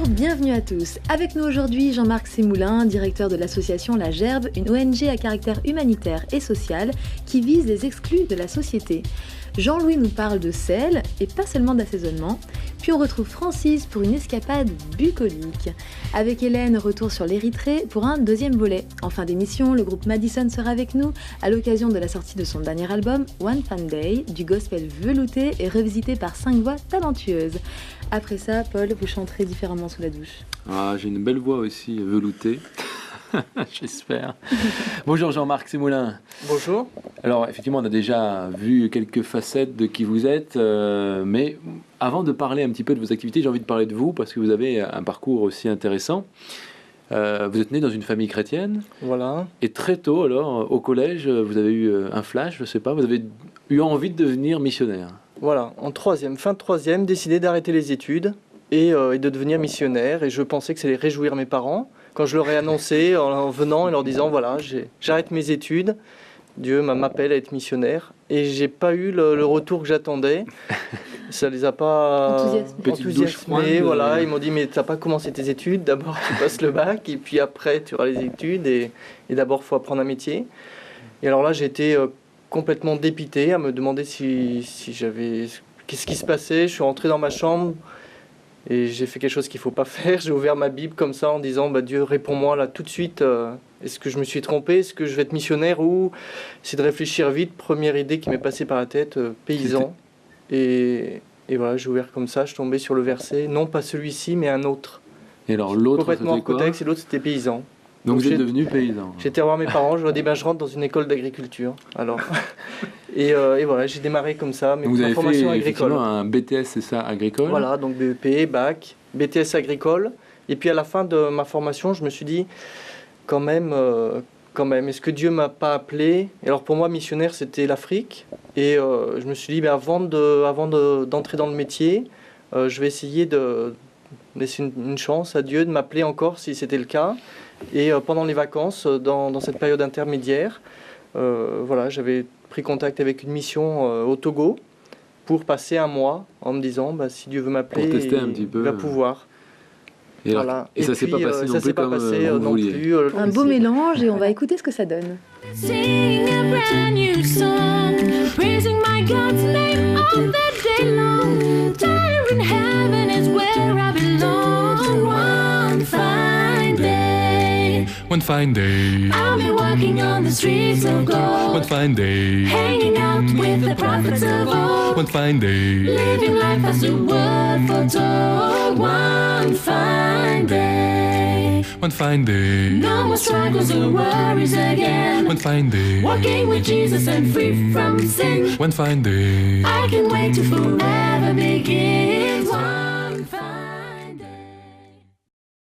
bienvenue à tous. Avec nous aujourd'hui Jean-Marc Sémoulin, directeur de l'association La Gerbe, une ONG à caractère humanitaire et social qui vise les exclus de la société. Jean-Louis nous parle de sel et pas seulement d'assaisonnement. Puis on retrouve Francis pour une escapade bucolique. Avec Hélène, retour sur l'Érythrée pour un deuxième volet. En fin d'émission, le groupe Madison sera avec nous à l'occasion de la sortie de son dernier album One Fine Day, du gospel velouté et revisité par 5 voix talentueuses. Après ça, Paul, vous chanterez différemment sous la douche. Ah, j'ai une belle voix aussi, veloutée. J'espère. Bonjour Jean-Marc Sémoulin. Bonjour. Alors effectivement, on a déjà vu quelques facettes de qui vous êtes, mais avant de parler un petit peu de vos activités, j'ai envie de parler de vous parce que vous avez un parcours aussi intéressant. Vous êtes né dans une famille chrétienne. Voilà. Et très tôt, alors, au collège, vous avez eu un flash, je sais pas, vous avez eu envie de devenir missionnaire. Voilà, fin de troisième, décidé d'arrêter les études et de devenir missionnaire. Et je pensais que ça allait réjouir mes parents. Quand je leur ai annoncé en venant et leur disant voilà, j'arrête mes études, Dieu m'appelle à être missionnaire, et j'ai pas eu le retour que j'attendais. Ça les a pas enthousiasmés. Voilà, ils m'ont dit mais t'as pas commencé tes études, d'abord tu passes le bac et puis après tu auras les études et d'abord faut apprendre un métier. Et alors là j'ai été complètement dépité à me demander si j'avais qu'est-ce qui se passait. Je suis rentré dans ma chambre. Et j'ai fait quelque chose qu'il ne faut pas faire. J'ai ouvert ma Bible comme ça en disant Dieu, réponds-moi là tout de suite. Est-ce que je me suis trompé? Est-ce que je vais être missionnaire? Ou c'est de réfléchir vite. Première idée qui m'est passée par la tête, paysan. Et voilà, j'ai ouvert comme ça. Je tombais sur le verset. Non, pas celui-ci, mais un autre. Et alors l'autre, complètement c'était quoi? contexte, et l'autre, c'était paysan. Donc vous êtes devenu paysan. J'étais voir mes parents. Je leur ai dit je rentre dans une école d'agriculture. Alors. Et voilà, j'ai démarré comme ça, donc vous avez fait effectivement un BTS, c'est ça, agricole? Voilà, donc BEP, bac, BTS agricole. Et puis à la fin de ma formation, je me suis dit, quand même, est-ce que Dieu m'a pas appelé? Et alors pour moi, missionnaire, c'était l'Afrique. Et je me suis dit, avant d'entrer dans le métier, je vais essayer de laisser une chance à Dieu de m'appeler encore, si c'était le cas. Et pendant les vacances, dans cette période intermédiaire, voilà, j'avais pris contact avec une mission au Togo pour passer un mois en me disant si Dieu veut m'appeler, pour tester un petit peu, il va pouvoir. Et, voilà. Et ça ne s'est pas passé non plus comme vous vouliez. Un beau mélange et on va écouter ce que ça donne. Sing a brand new song, praising my God's name all the day long. There in heaven is where I belong. One fine day. One fine day, I'll be walking on the streets of gold. one fine day, Hanging out with the prophets of old. one fine day, Living life as the word foretold. One fine day. one fine day, No more struggles or worries again. one fine day, Walking with Jesus and free from sin. one fine day, I can't wait to forever be